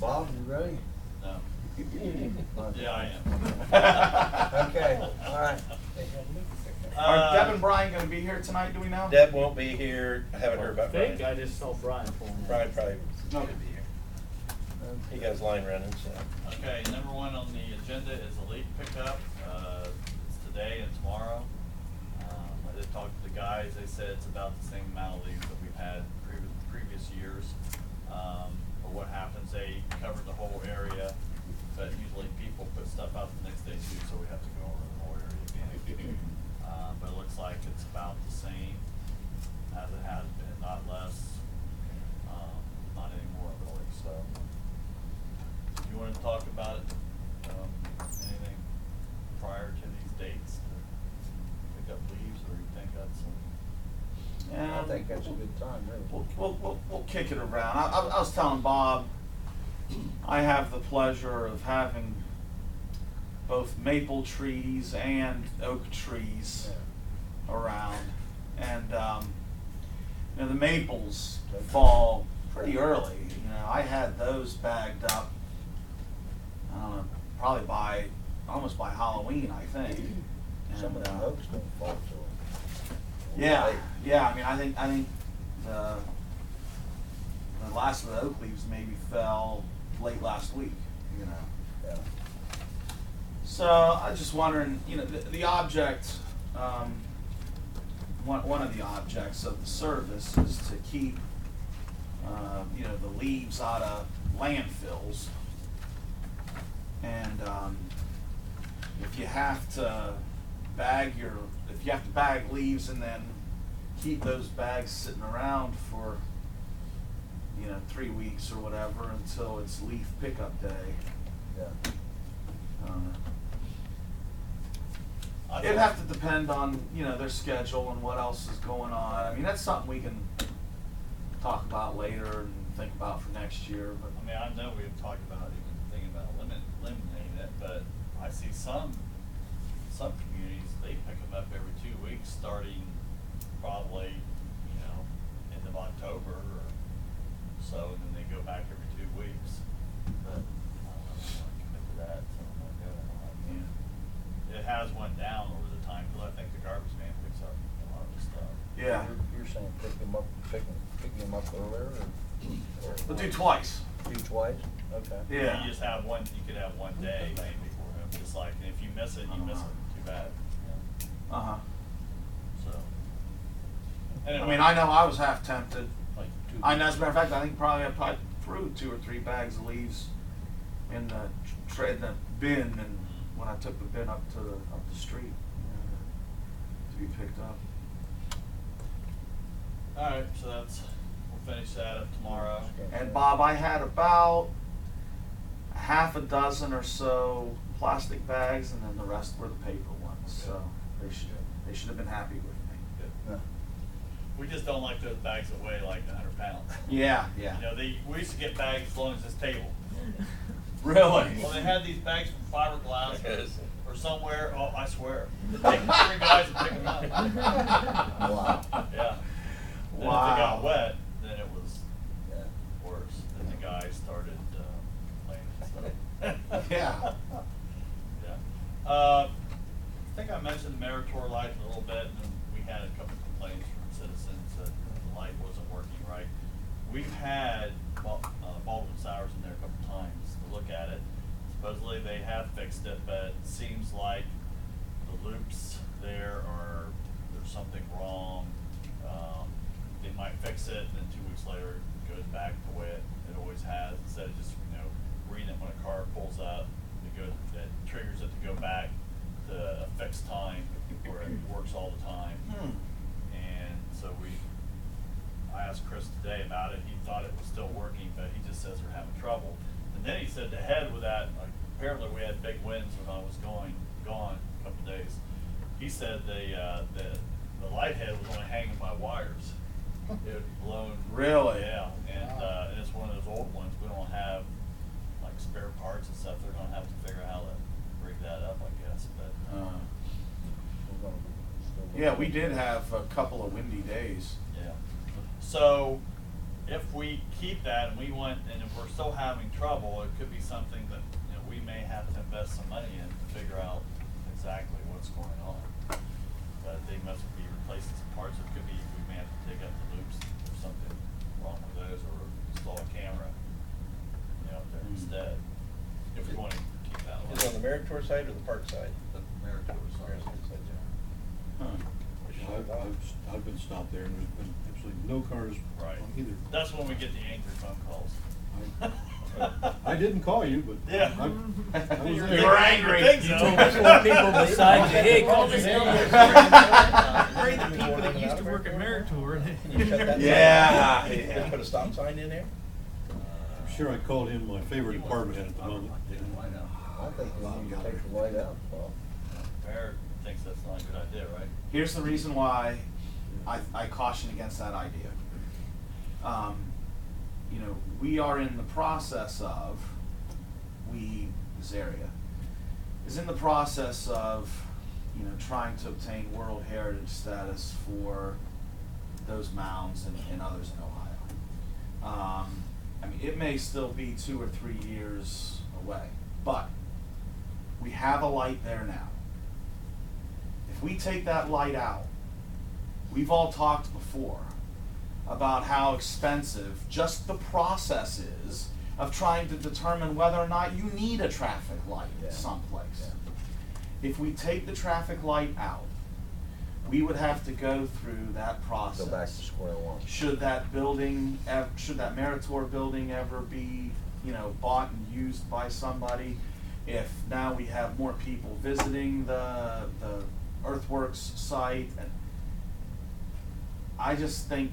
Bob, you ready? No. Okay. Yeah, I am. Okay, all right. Are Deb and Brian going to be here tonight, do we know? Deb won't be here. I haven't heard I about think Brian. I just saw Brian pulling in. Brian probably No. should be here. He got his line running, so. Okay, number one on the agenda is a leaf pickup. It's today and tomorrow. I did talk to the guys. They said it's about the same amount of leaves that we've had previous years. But what happens, they covered the whole area, but usually people put stuff out the next day too, so we have to go over the whole area again. But it looks like it's about the same as it has been, not less, not any more really, so. You want to talk about it, anything prior to these dates to pick up leaves, or you think that's I think that's a good time, really. We'll kick it around. I was telling Bob, I have the pleasure of having both maple trees and oak trees around. And, you know, the maples fall pretty early. You know, I had those bagged up, I don't know, probably almost by Halloween, I think. And, Some of the oaks don't fall till. yeah, I mean, I think the last of the oak leaves maybe fell late last week, you know. Yeah. So I was just wondering, you know, the object, one of the objects of the service is to keep, you know, the leaves out of landfills. And if you have to bag leaves and then keep those bags sitting around for, you know, 3 weeks or whatever until it's leaf pickup day. Yeah. It'd have to depend on, you know, their schedule and what else is going on. I mean, that's something we can talk about later and think about for next year, but. I mean, I know we've talked about even thinking about eliminating it, but I see some communities, they pick them up every 2 weeks, starting probably, you know, end of October or so, and then they go back every 2 weeks. But I don't know if you want to commit to that, so I'm gonna go that way. Yeah. It has went down over the time, because I think the garbage man picks up a lot of the stuff. Yeah. You're saying picking them up earlier, or? We'll do twice. Do twice? Okay. Yeah. You just have one, you could have one day maybe for him, just like, if you miss it, you miss it, too bad. Yeah. Uh-huh. So. I Anyway. mean, I know I was half tempted. Like 2 I know, as a matter of fact, I think I probably threw 2 or 3 bags of leaves in the bin, and when I took the bin up the street, to be picked up. Alright, so we'll finish that up tomorrow. And Bob, I had about half a dozen or so plastic bags, and then the rest were the paper ones. So they should have been happy with me. Good. Yeah. We just don't like those bags that weigh like 100 pounds. Yeah. You know, we used to get bags as long as this table. Really? Well, they had these bags from fiberglass or somewhere, oh, I swear. It'd take 3 guys to pick them up. Wow. Yeah. Then Wow. if they got wet, then it was Yeah. worse. Then the guys started playing stuff. Yeah. Yeah. I think I mentioned the Meritor light a little bit, and we had a couple complaints from citizens that the light wasn't working right. We've had Baldwin Sowers in there a couple times to look at it. Supposedly they have fixed it, but it seems like the loops there's something wrong. They might fix it, and then 2 weeks later it goes back the way it always has. Instead of just, you know, reading it when a car pulls up, it triggers it to go back to a fixed time where it works all the time. And so I asked Chris today about it. He thought it was still working, but he just says they're having trouble. And then he said to head with that, like, apparently we had big winds when I was gone a couple of days. He said the light head was only hanging by wires. It had blown. Really? Yeah, and it's one of those old ones. We don't have like spare parts and stuff. They're gonna have to figure out how to rig that up, I guess. But Yeah, we did have a couple of windy days. yeah. So if we keep that and we want, and if we're still having trouble, it could be something that, you know, we may have to invest some money in to figure out exactly what's going on. But they must be replacing some parts. It could be, we may have to dig up the loops or something wrong with those, or install a camera, you know, there instead, if we want to keep that Is it on the Meritor side or the park side? The Meritor side. I've been stopped there and there's been absolutely no cars Right. on either. That's when we get the angry phone calls. I didn't call you, but Yeah. I was You there. were angry. You You told told four people beside you, hey, call this number. Afraid the people that used to work at Meritor. Can you shut that? Yeah, sign? yeah. Just put a stop sign in there? I'm sure I called him my favorite department head at the moment. I think we need to take the light out, Bob. Mayor thinks that's not a good idea, right? Here's the reason why I caution against that idea. You know, we are in the process of, this area, is in the process of, you know, trying to obtain World Heritage status for those mounds and others in Ohio. I mean, it may still be 2 or 3 years away, but we have a light there now. If we take that light out, we've all talked before about how expensive just the process is of trying to determine whether or not you need a traffic light Yeah. someplace. If we take the traffic light out, we would have to go through that process. Go back to square one. Should that building, should that Meritor building ever be, you know, bought and used by somebody? If now we have more people visiting the earthworks site, and I just think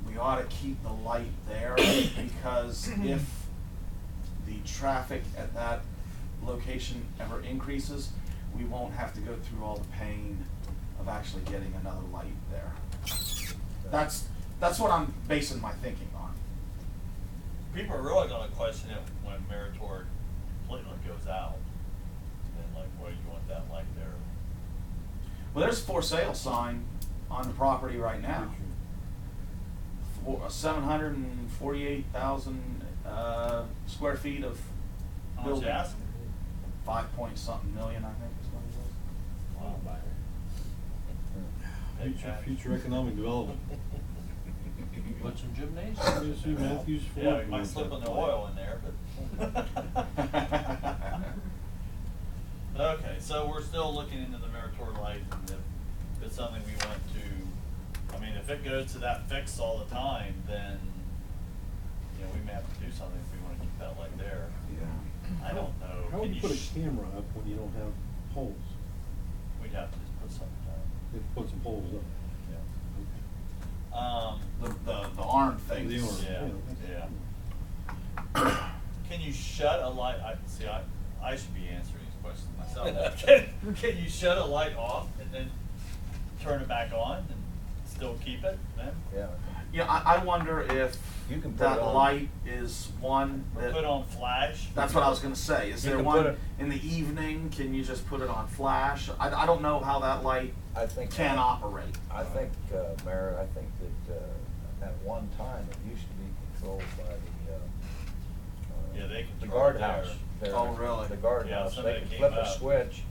we ought to keep the light there, because if the traffic at that location ever increases, we won't have to go through all the pain of actually getting another light there. That's what I'm basing my thinking on. People are really gonna question it when Meritor completely goes out. And like, why do you want that light there? Well, there's a for sale sign on the property right now. 748,000 square feet of How much building. you asking? 5 point something million, I think is what it was. Wow. Big cash. Future economic development. Put some gymnasium. You see Matthews Ford. Yeah, we might slip on the oil in there, but. Okay, so we're still looking into the Meritor light, and if it's something we want to, I mean, if it goes to that fix all the time, then, you know, we may have to do something if we wanna keep that light there. Yeah. I don't know. How would Can you put a sh- camera up when you don't have poles? We'd have to just put something down. You have to put some poles up. The arm thing. The arm. Yeah, yeah. Can you shut a light, I should be answering these questions myself. Can you shut a light off and then turn it back on and still keep it then? Yeah. Yeah, I wonder if You can put that it on. light is one Or that. put on flash? That's what I was gonna say. Is You there can one put it- in the evening? Can you just put it on flash? I don't know how that light I think. can operate. I think, Mayor, I think that, at one time, it used to be controlled by Yeah, they the control it guardhouse. there. there. Oh, really? The Yeah, guardhouse. somebody They could came flip up. a switch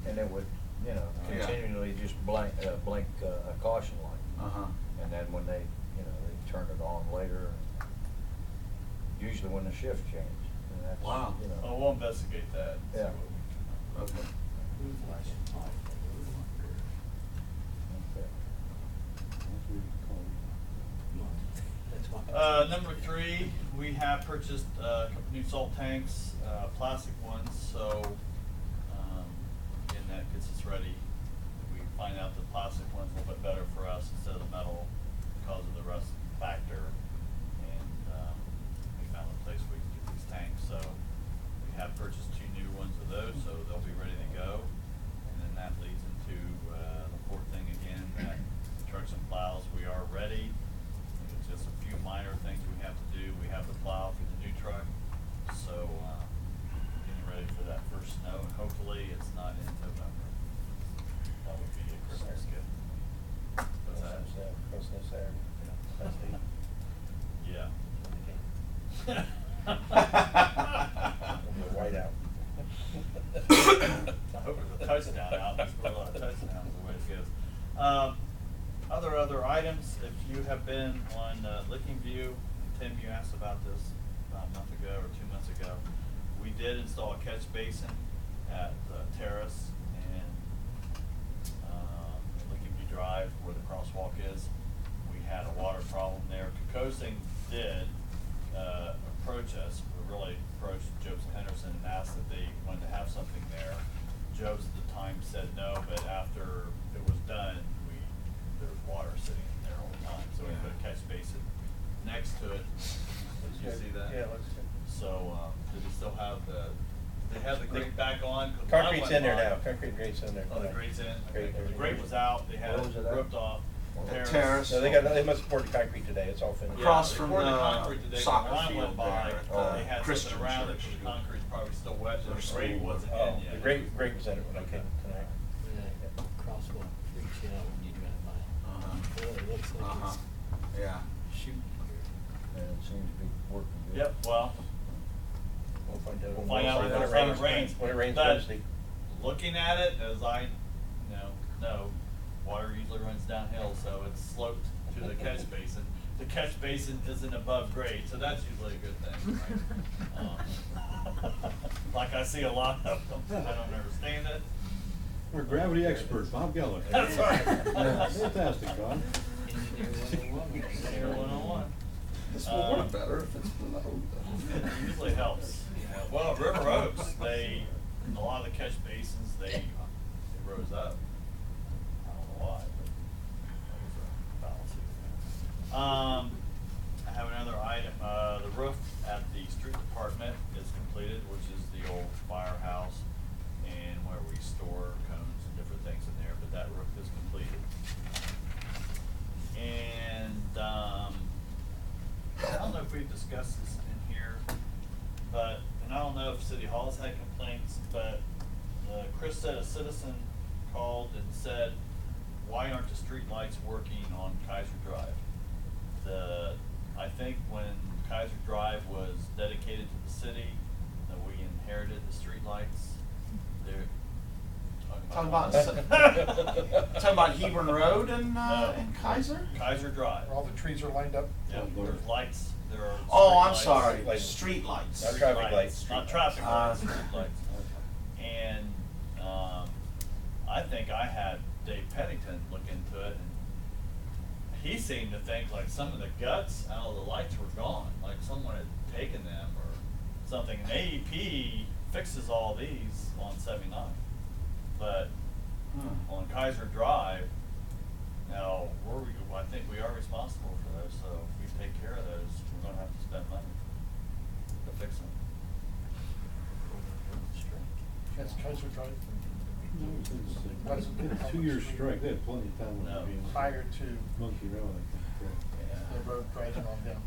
and it would, you know, Yeah. continually just blink a caution light. Uh-huh. And then when they, you know, they turn it on later, usually when the shift changed. And that's, Wow. you know. Well, we'll investigate that. and see Yeah. what we can come up with. Okay. Okay. That's what you call Number 3, we have purchased a couple new salt tanks, plastic ones, so, again, that gets us ready. We find out the plastic one's a little bit better for us instead of the metal because of the rust factor. And, we found a place we can get these tanks, so we have purchased 2 new ones of those, so they'll be ready to go. And then that leads into, the 4th thing again, that trucks and plows, we are ready. It's just a few minor things we have to do. We have the plow for the new truck, so, getting ready for that first snow, and hopefully it's not in November. That would be a Christmas gift. What's that? Christmas Saturday. Yeah. White out. I hope there's a touchdown out, there's a lot of touchdowns, the way it goes. Other items, if you have been on Licking View, Tim, you asked about this about a month ago or 2 months ago. We did install a catch basin at the terrace and Licking View Drive where the crosswalk is. We had a water problem there. Kokosing did approach us, we really approached Jobs Henderson and asked if they wanted to have something there. Jobs at the time said no, but after it was done, there was water sitting there all the time, so we put a catch basin next to it. Did you see that? Yeah, looks good. So, did they still have they have the grate back on? 'Cause when I Concrete's went in there by- now, concrete grate's in there. Oh, the grate's in? Grate, Okay. The everything. grate was out, they had Where was it it at? ripped off. Terrace. No, they must have poured the concrete today, it's all finished. Across they from poured the concrete today, but soccer when I field went by, there at they the had Christian something around it, church. because the concrete's probably still wet, and Their the grate school. wasn't Oh, in yet. the grate was in it when I came tonight. Yeah, crosswalk freaks you out when you drive by. Uh-huh. Boy, it looks like Uh-huh. it's Yeah. shooting here. And it seems to be working good. Yep, well, We'll find out. we'll find out when when it rains. When it rains But Wednesday. looking at it, as I know, water usually runs downhill, so it's sloped to the catch basin. The catch basin isn't above grade, so that's usually a good thing, right? Like I see a lot of them, I don't understand it. Our gravity expert, Bob Geller. That's right. Fantastic, Bob. Engineer 101. Engineer 101. This will work better if it's below. It usually helps. Well, River Oaks, a lot of the catch basins, they rose up. I don't know why, but that was a fallacy. I have another item, the roof at the street department is completed, which is the old firehouse and where we store cones and different things in there, but that roof is completed. And, I don't know if we've discussed this in here, but, and I don't know if City Hall's had complaints, but Chris said a citizen called and said, why aren't the street lights working on Kaiser Drive? I think when Kaiser Drive was dedicated to the city, that we inherited the street lights. They're Talking about Hebron Road and Kaiser? Kaiser Drive. Where all the trees are lined up? Yeah, there's lights, there are. Oh, I'm street sorry, lights. street lights. Not traffic lights, street Not lights. traffic lights, Ah. street lights. And, I think I had Dave Pennington look into it, and he seemed to think like some of the guts out of the lights were gone, like someone had taken them or something. And AEP fixes all these on 79, but on Kaiser Drive, now, I think we are responsible for those, so if we take care of those, we're gonna have to spend money to fix them. That's Kaiser Drive It's been a 2-year strike, they had plenty of time when No. they were prior to Monkey Road, I think. the road dragging on them.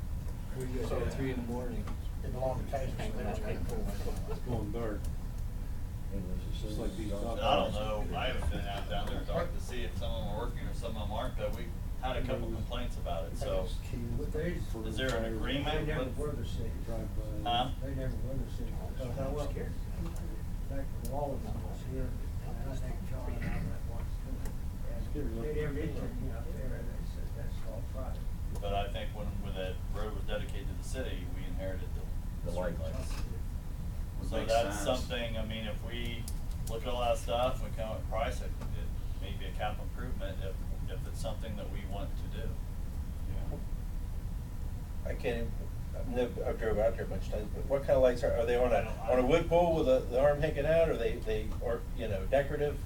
We go So at 3 in the morning. it belonged to Kaiser, so they were paying for it. It's going dark. It was Just like these I dogs. don't know, I haven't been out down there dark to see if some of them are working or some of them aren't, but we had a couple complaints about it, so. Is there an agreement They never with? were the city. Drive by. Huh? They never were the city. Oh, So I went back to Wallace was here, and I think John and I went once too. And they never did take me out there, and they said, that's all private. But I think when that road was dedicated to the city, we inherited the The street lights. lights. So Makes that's sense. something, I mean, if we look at all that stuff, we come up with a price, it may be a capital improvement if it's something that we want to do. I can't, I've drove out there a bunch of times, but what kind of lights are they on a wood pole with the arm hanging out, or or, decorative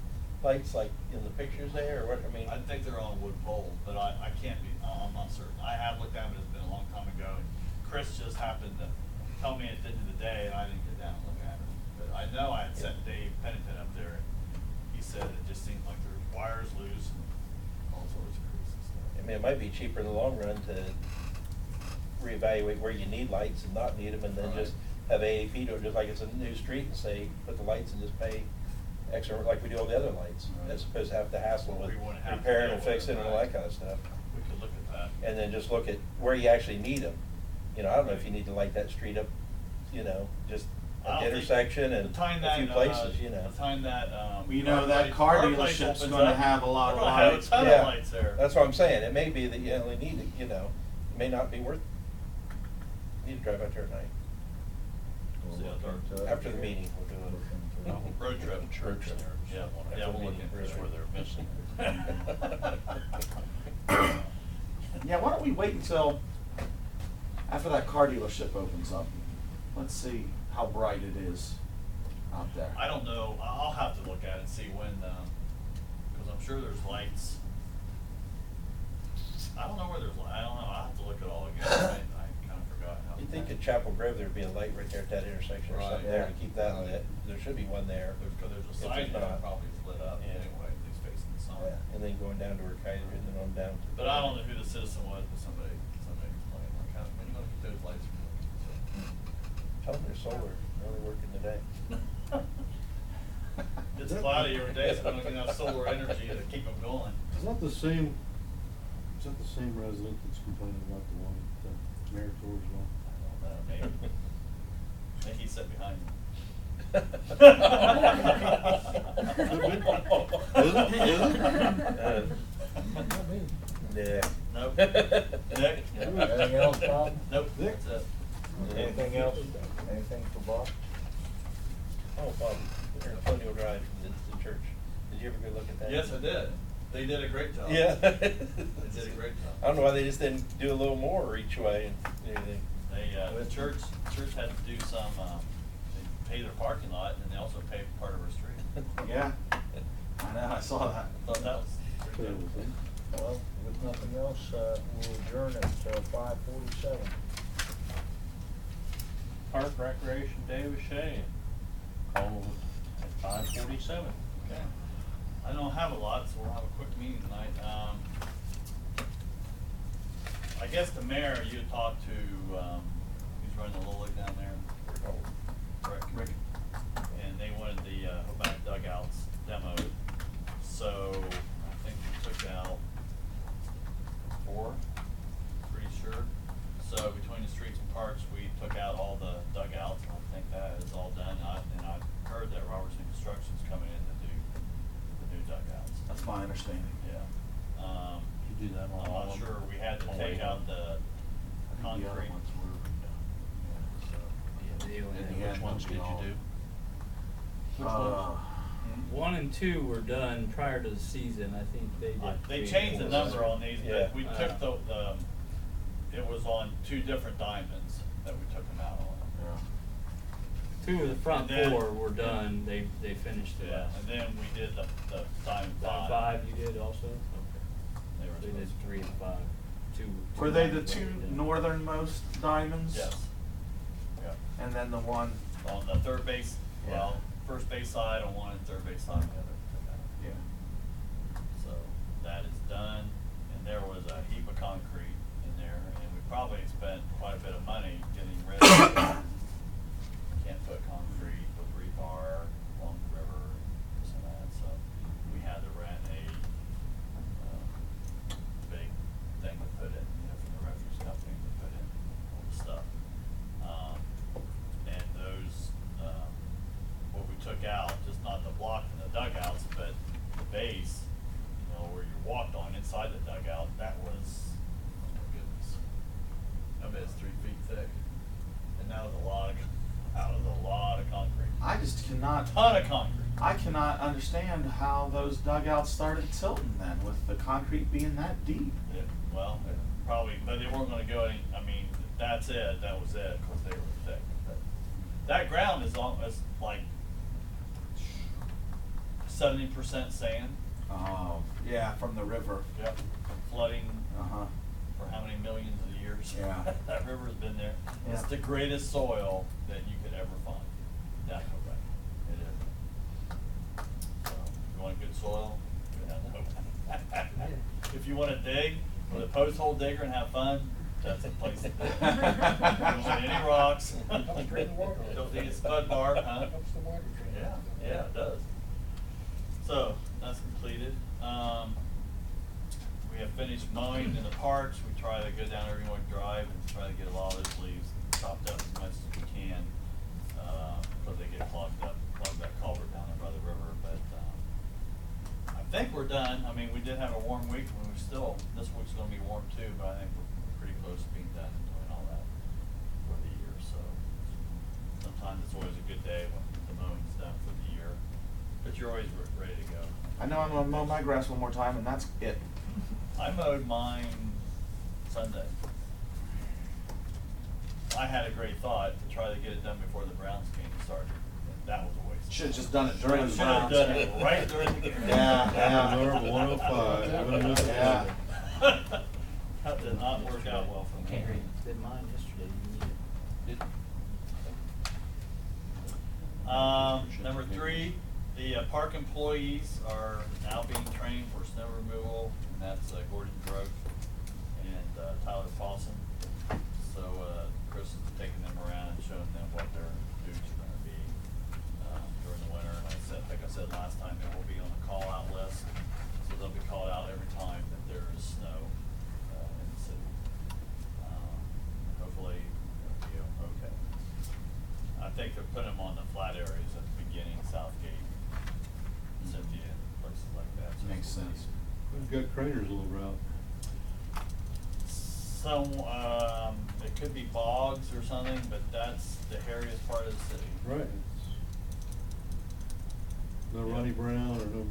lights like in the pictures there, or what, I mean? I think they're on wood poles, but I can't be, I'm not certain. I have looked at it, it's been a long time ago, and Chris just happened to tell me at the end of the day, and I didn't get down and look at it. But I know I had sent Dave Pennington up there, and he said it just seemed like there's wires loose and all sorts of crazy stuff. I mean, it might be cheaper in the long run to reevaluate where you need lights and not need them, and then Right. just have AAP do it, just like it's a new street, and say, put the lights and just pay extra, like we do all the other lights, Right. as opposed to have to hassle Well, with we wouldn't have to repairing deal and with fixing it, and all right. that kind of stuff. We could look at that. And then just look at where you actually need them. I don't know if you need to light that street up you know, just I don't an think- intersection and the time a few that, places, you know. The time that, You know, our that place- car our place dealership's opens gonna up, have a lot we're of gonna have lights. a ton Yeah. of lights there. That's what I'm saying, it may be that you only need, you know, it may not be worth, you need to drive out there at night. We'll See how look dark- into it. After the meeting, we'll do Look it. into it. Road trip. Road trip. Yeah, After yeah, the we'll look meeting, into that's it. where they're missing. Yeah, why don't we wait until after that car dealership opens up? Let's see how bright it is out there. I don't know, I'll have to look at it and see when, cause I'm sure there's lights. I don't know where there's, I don't know, I'll have to look at all again, I kinda forgot how. You'd think at Chapel Grove there'd be a light right there at that intersection or Right. something there to Yeah. keep that lit, there should be one there. There's a If sign there's there not, probably is lit up Yeah. anyway, at least facing the sun. Yeah, and then going down to where Kaiser and then on down to. But I don't know who the citizen was, but somebody explained, like, how, when you gonna get those lights working? Tell them they're solar, they're only working today. It's cloudy every day, so we don't get enough solar energy to keep them going. Is that the same resident that's complaining about the one at the Meritorious one? I don't know, maybe. I think he sat behind me. Is it? Yeah. Nope. Nick? Anything else, Bob? Nope, that's it. Anything else? Anything for Bob? Oh, Bob, you're in Colonial Drive from the church. Did you ever go look at that? Yes, I did. They did a great job. Yeah. They did a great job. I don't know why they just didn't do a little more each way and anything. The church had to do some, they pay their parking lot, and they also pay for part of our street. Yeah, I know, I saw that. Thought that was pretty Fair good. with it. Well, with nothing else, we'll adjourn at 5:47. Park Recreation Davis Shai, called at 5:47. Okay. I don't have a lot, so we'll have a quick meeting tonight. I guess the mayor, you had talked to, who's running the Little League down there? Rick. And they wanted the, back dugouts demoed. So I think we took out 4, pretty sure. So between the streets and parks, we took out all the dugouts, and I think that is all done. And I've heard that Robertson Construction's coming in to do the new dugouts. That's my understanding. Yeah. You do that on I'm all not of sure, them? we had to Only take out one. the I think the other concrete. ones were, Yeah, they only In had the one. end, Which ones did you do? Which uh, ones? 1 and 2 were done prior to the season, I think they did. They changed the number on these, Yeah. but we took the, it was on 2 different diamonds that we took them out on. Yeah. 2 of the front And then- 4 were done, they finished it. Yeah, and then we did the diamond 5. 5 you did also? They were They did supposed to- 3 and 5. Two were they the diamonds two already done. northernmost diamonds? Yes. Yeah. And then the one, On the third base, well, Yeah. first base side on one and third base side on the other. we took out. yeah. So that is done, and there was a heap of concrete in there, and we probably spent quite a bit of money getting rid of can't put concrete with rebar along the river, this and that, so we had to rent a, big thing to put in, from the refuse company to put in all the stuff. And those, what we took out, just not the block from the dugouts, but the base, where you walked on inside the dugout, that was, oh my goodness. I bet it's 3 feet thick. And that was a lot of concrete. I just cannot, Ton of concrete. I cannot understand how those dugouts started tilting then, with the concrete being that deep. Yeah, well, probably, but they weren't gonna go any, that's it, that was it, cause they were thick. But that ground is almost like 70% sand. Oh, yeah, from the river. Yep. Flooding Uh-huh. for how many millions of years? Yeah. That river's been there. It's Yeah. the greatest soil that you could ever find. That's what it is. So, if you want good soil, you have to If you wanna dig with a post hole digger and have fun, that's the place to dig. You don't want any rocks. Don't need a spud bar, huh? Helps the water drain. Yeah, it does. So, that's completed. We have finished mowing in the parks. We try to go down Every Morning Drive and try to get a lot of those leaves chopped up as much as we can. think we're done. I mean, we did have a warm week, and we still, this week's gonna be warm too, but I think we're pretty close to being done and doing all that for the year, so. Sometimes it's always a good day when the mowing's done for the year, but you're always ready to go. I know I'm gonna mow my grass one more time, and that's it. I mowed mine Sunday. I had a great thought to try to get it done before the Browns game started, and that was a waste. Should've just done it during the Should have Browns done game. it right during the game. Yeah, Norm 105. Yeah. That did not work out well for me. Did mine yesterday, you need it. Number 3, the park employees are now being trained for snow removal, and that's Gordon Drug and Tyler Paulson. So Chris is taking them around and showing them what their duties are gonna be during the winter. And like I said last time, they will be on the call-out list, so they'll be called out every time that there is snow in the city. Hopefully it'll be okay. I think they're putting them on the flat areas at the beginning, Southgate, Cynthia, places like that. So Makes sense. We've got Crater's little route. So, it could be bogs or something, but that's the hairiest part of the city. Right. No Yeah. Ronnie Brown or no.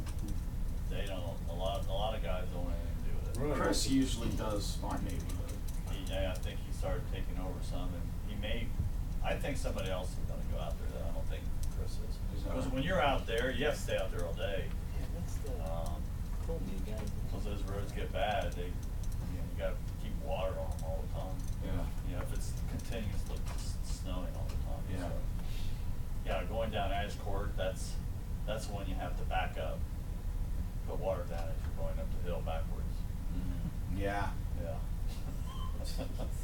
They don't, a lot of guys don't want anything to do with it. Right. Chris usually does my neighborhood. I think he started taking over some, and he may, I think somebody else is gonna go out there, though. I don't think Chris is. Is that Because right? when you're out there, you have to stay out there all day. Yeah, that's the, told me again. Because those roads get bad, you gotta keep water on them all the time. Yeah. You know, if it's continuously snowing all the time. Yeah. So. Yeah, going down Ash Court, that's when you have to back up, put water down as you're going up the hill backwards. Yeah. Yeah.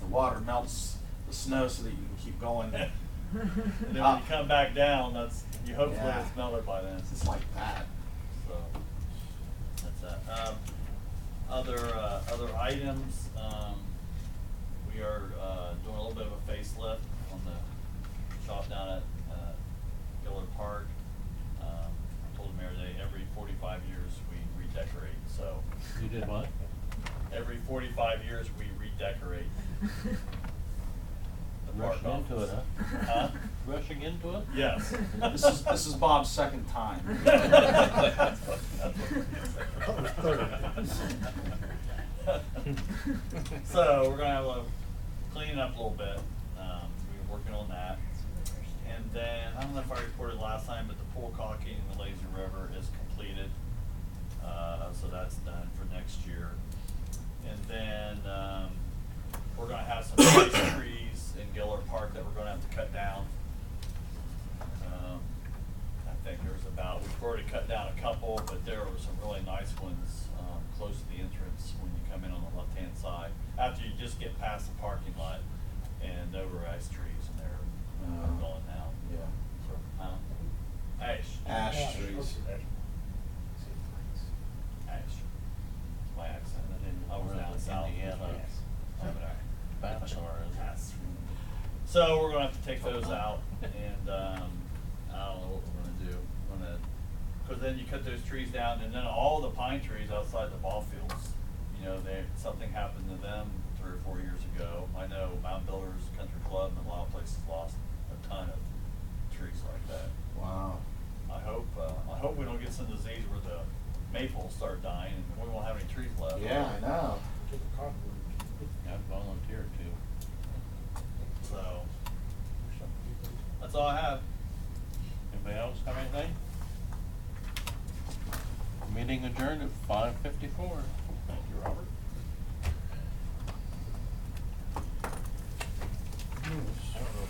The water melts the snow so that you can keep going. And then when you come back down, you hopefully Yeah. it's melted by then. It's like that. So, that's that. Other items, we are, doing a little bit of a facelift on the shop down at, Gillard Park. I told the mayor that every 45 years we redecorate, so. You did what? Every 45 years we redecorate. The park Rushing into it, office. huh? Huh? Rushing into it? Yes. This is Bob's second time. So we're gonna have a clean it up a little bit. We're working on that. And then, I don't know if I reported last time, but the pool caulking in the Lazy River is completed. So that's done for next year. And then, we're gonna have some nice trees in Gillard Park that we're gonna have to cut down. I think we've already cut down a couple, but there were some really nice ones, close to the entrance when you come in on the left-hand side. After you just get past the parking lot and over ice trees, and they're going now. Yeah. So, ash. Ash trees. Ash. My accent. I was down south. Indiana. Bachelor, Yes. So we're gonna have to take those out, and, I don't know what we're gonna do. Cause then you cut those trees down, and then all the pine trees outside the ball fields, something happened to them 3 or 4 years ago. I know Mound Builders Country Club and a lot of places lost a ton of trees like that. Wow. I hope we don't get some disease where the maples start dying and we won't have any trees left. Yeah, I know. Get the cottonwood. I'd volunteer to. So, that's all I have. Anybody else have anything? Meeting adjourned at 5:54. Thank you, Robert.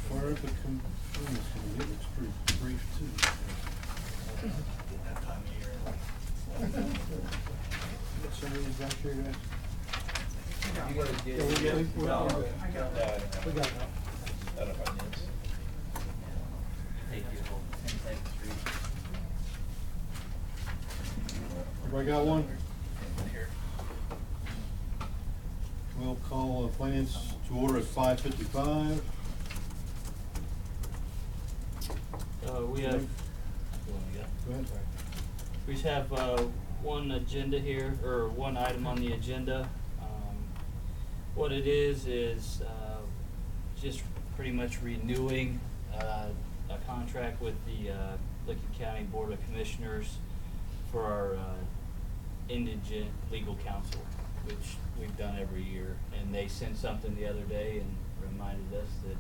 Fire up a it's pretty brief too. That time of year. Somebody back here, guys? You guys Yeah, we got it. We got it. I don't know if I did. Everybody got one? We'll call finance to order at 5:55. We have, Go ahead. we just have, one agenda here, or one item on the agenda. What it is just pretty much renewing a contract with the Licking County Board of Commissioners for our indigent legal counsel, which we've done every year. And they sent something the other day and reminded us that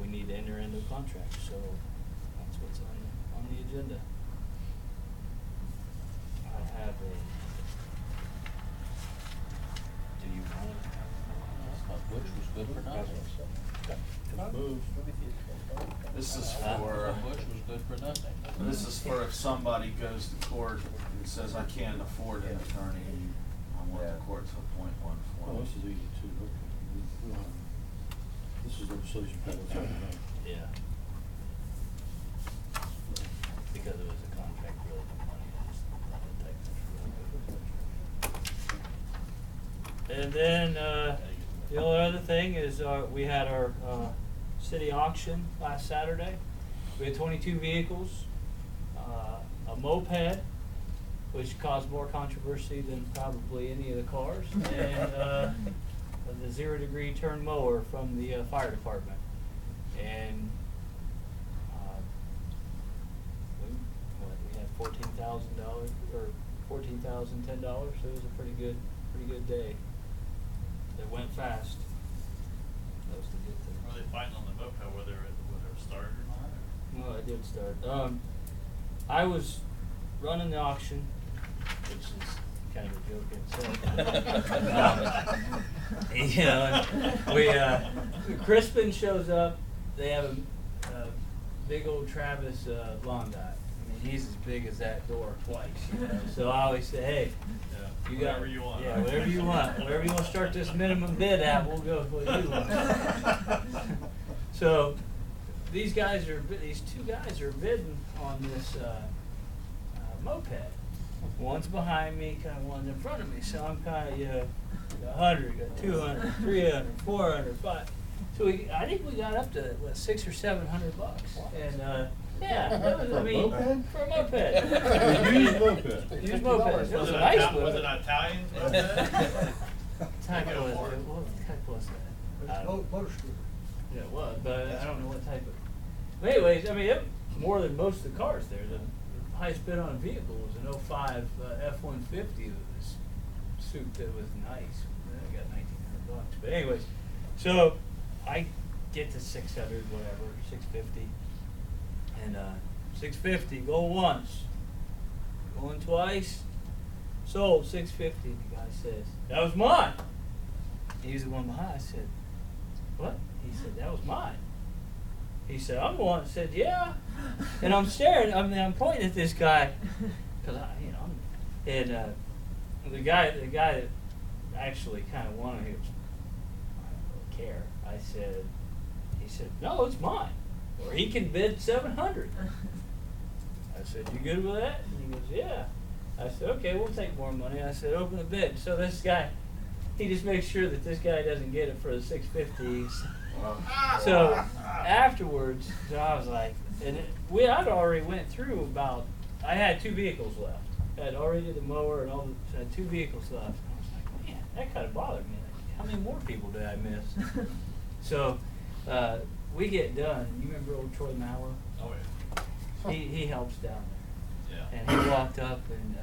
we need to enter into a contract. So that's what's on the agenda. I have a. Do you want to? Which was good for nothing. This is Huh? for, Bush was good for nothing. this is for if somebody goes to court and says, I can't afford an attorney, I want the court to appoint one for Oh, me. this is easy too, okay. This is legislation for what's happening now. Yeah. Because it was a contract, really, for money, I just thought I'd take this. And then, the only other thing is, we had our, city auction last Saturday. We had 22 vehicles, a moped, which caused more controversy than probably any of the cars, and, the 0 degree turn mower from the, fire department. And, we had $14,000 or $14,010, so it was a pretty good day. It went fast. That was the good thing. Were they fighting on the moped, whether it started or not? Well, I did start. I was running the auction, which is kind of a joke in itself. You know, and Crispin shows up. They have a big old Travis lawn guy. I mean, he's as big as that door twice. You know? So I always say, hey, Yeah, you got whatever you want. Yeah, whatever you want. Whatever you want to start this minimum bid at, we'll go with what you want. So these two guys are bidding on this moped. One's behind me, kind of one's in front of me. So I'm kind of, got 100, got 200, 300, 400, 500. So I think we got up to what, $600 or $700, and yeah, that was, I mean, for a moped. A used moped. Used moped. It was a nice moped. Was it Italian? What type was it? What type was that? I don't- Motor scooter. Yeah, it was, but I don't know what type of. But anyways, I mean, it more than most of the cars there. The highest bid on a vehicle was an 05 F-150 that was souped that was nice. I got $1,900. But anyways, so I get to 600, whatever, 650, and 650. Go once, going twice. Sold 650. The guy says, "That was mine." He's the one behind. I said, "What?" He said, "That was mine." He said, "I'm the one." I said, "Yeah." And I'm staring. I'm pointing at this guy, cause and the guy that actually kind of wanted, he was, I don't really care. He said, "No, it's mine," or he can bid 700. I said, "You good with that?" And he goes, "Yeah." I said, "Okay, we'll take more money." I said, "Open the bid." So this guy, he just makes sure that this guy doesn't get it for the 650. So afterwards, so I was like, I'd already went through I had 2 vehicles left. I had already did the mower and so I had 2 vehicles left. And I was like, man, that kind of bothered me. Like, how many more people did I miss? So we get done. You remember old Troy Mauer? Oh, yeah. He helps down there. Yeah. And he walked up and,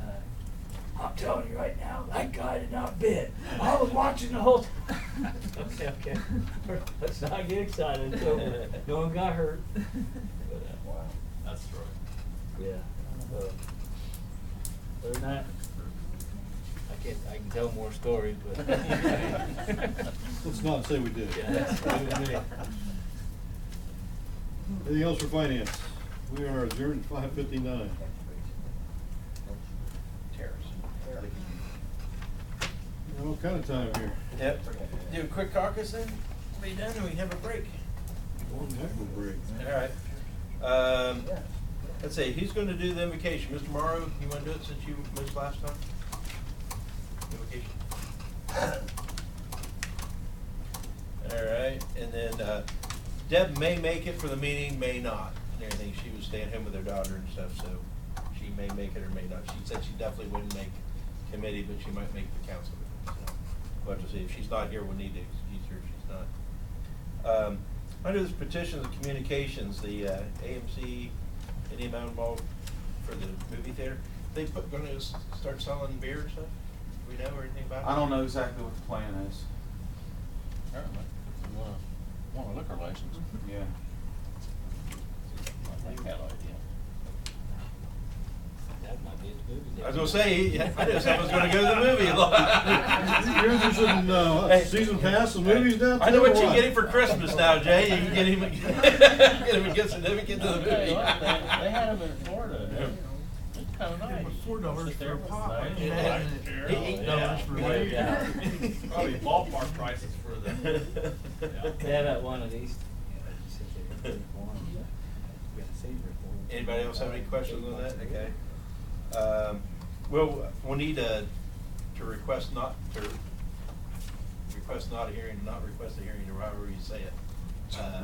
"I'm telling you right now, that guy did not bid. I was watching the whole time." Okay. Let's not get excited. So no one got hurt. But, Wow. That's true. yeah. Other than that, I can tell more stories, but. Let's not say we did. Yeah, that's fine with me. Anything else for finance? We are adjourned at 5:59. What kind of time here? Yep. Do a quick caucus then? Be done and we have a break. One heck of a break. All right. Let's see, who's gonna do the invocation? Mr. Morrow, you wanna do it since you missed last time? Invocation. All right, and then, Deb may make it for the meeting, may not, and everything. She was staying home with her daughter and stuff, so she she may make it or may not. She said she definitely wouldn't make committee, but she might make the council. So we'll have to see. If she's not here, we'll need to excuse her if she's not. Under this petitions and communications, the AMC Indian Mountain Mall for the movie theater, they gonna start selling beer and stuff? Do we know or anything about it? I don't know exactly what the plan is. Apparently, if you want a liquor license. Yeah. I like that idea. That might be his movie. I was gonna say, I knew someone's gonna go to the movie a lot. You're interested in, Hey, season pass and movies down I know there, what or you're getting for Christmas now, Jay. You can get him, get him a gift certificate to the I'll tell you movie. what, they had them in Florida. It's kind of nice. $4 Sit there for a with pop. the nice Yeah. black chair. $8 for Yeah. wave. Probably ballpark prices for the, They have that one of these. Anybody else have any questions on that? Okay. We'll need to request not a hearing, not request a hearing, or however you say it.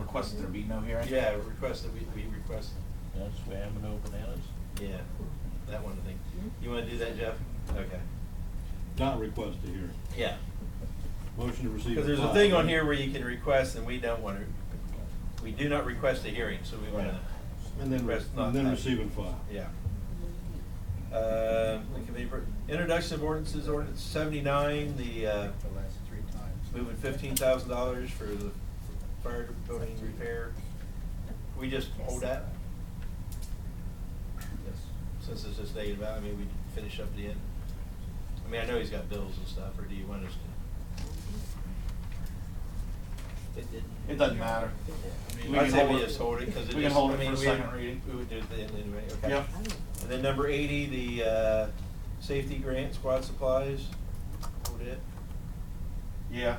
Request that there be no hearing? Yeah, request that we request, Yes, we have no bananas. yeah, that one thing. You wanna do that, Jeff? Okay. not request a hearing. Yeah. Motion to receive. Because there's a and thing file. on here where you can request, and we don't want to, we do not request a hearing, so we want to. And then, receive and file. Yeah. The committee, introduction of ordinances, ordinance 79, the, moving $15,000 for the fire building repair. We just hold that? Since it's just dated about, I mean, we finish up the end. I mean, I know he's got bills and stuff, or do you want us to? It doesn't matter. We I'd can say hold we it. just hold it, because it is. We can hold I it mean, for a we- second reading. We would do it at the end anyway, okay. Yep. And then number 80, the, safety grant squad supplies, hold it. Yeah,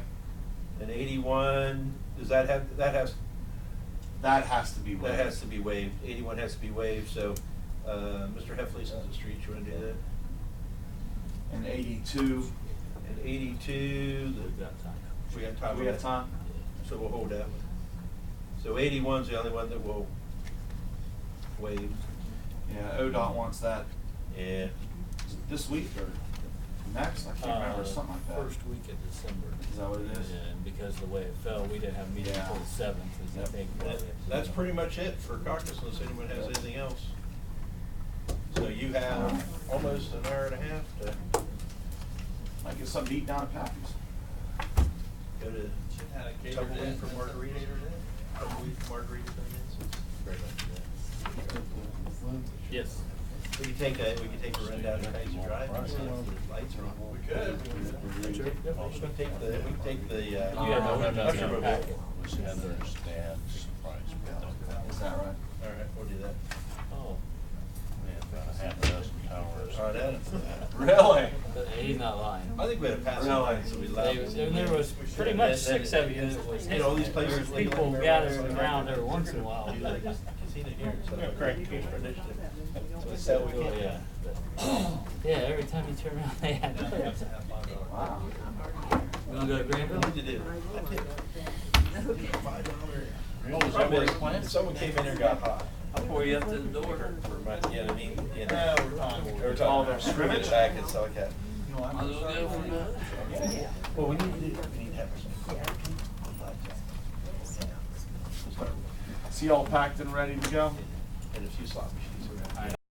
And 81, does that have, that has to be waived. that has to be waived, 81 has to be waived, so, Mr. Heffley, since the street, you wanna do that? And 82, And 82, We've got time. we got time. we on have that. time? So we'll hold that one. So 81's the only one that we'll waive. Yeah, ODOT wants that Yeah. this week or next, I can't remember, something like that. First week of December. Is that what it is? Yeah, and because of the way it fell, we didn't have a meeting Yeah. until the 7th, is I think. That's pretty much it for caucus, unless anyone has anything else. So you have almost an hour and a half to Might get something to eat down at Pappy's. go to should have a catered Tumbleweed in. for margaritas. Tumbleweed for margaritas, I guess. Very much, yeah. Yes. We could take a run down to Kaiser Drive and see if the lights are on. We could. We can take the, You had the usher ordinance in mobile. the packet. Was Heather's dad's surprise with them. Is that right? All right, we'll do that. Oh, We had about a half a dozen towers. All right, Really? but he's not lying. I think we had a pass. Really? So we They- left. And there was pretty much 6 of you that was. You know, all these places. There was people gathering around every once in a while. Do like this casino here, so. Yeah, correct. For initiative. So it's that we Oh, can. yeah. Yeah, every time you turn around, they had. Wow. We gonna go to Granville? What did you do? $5. Oh, is that where it's Problem planned? is, someone came in here and got hot. I'll pour you up to the door. For my, you know what I mean? You know. Yeah, we're talking. We're talking All about their scrimmage scrimmage? back and stuff like that. Might as well go for another. Well, we need to have some. Is he all packed and ready to go? And a few slot machines.